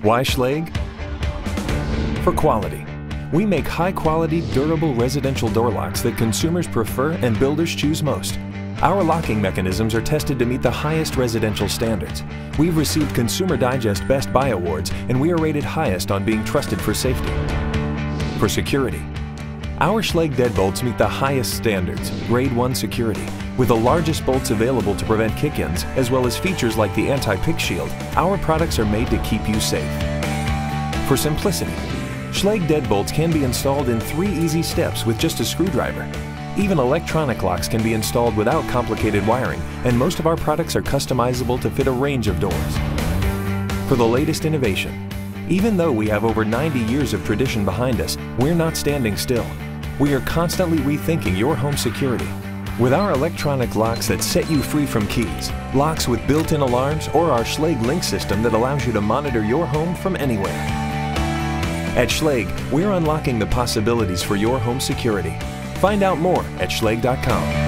Why Schlage? For quality. We make high-quality, durable residential door locks that consumers prefer and builders choose most. Our locking mechanisms are tested to meet the highest residential standards. We've received Consumer Digest Best Buy awards, and we are rated highest on being trusted for safety. For security. Our Schlage deadbolts meet the highest standards, Grade 1 security. With the largest bolts available to prevent kick-ins, as well as features like the anti-pick shield, our products are made to keep you safe. For simplicity, Schlage deadbolts can be installed in 3 easy steps with just a screwdriver. Even electronic locks can be installed without complicated wiring, and most of our products are customizable to fit a range of doors. For the latest innovation, even though we have over 90 years of tradition behind us, we're not standing still. We are constantly rethinking your home security. With our electronic locks that set you free from keys, locks with built-in alarms, or our Schlage Link system that allows you to monitor your home from anywhere. At Schlage, we're unlocking the possibilities for your home security. Find out more at Schlage.com.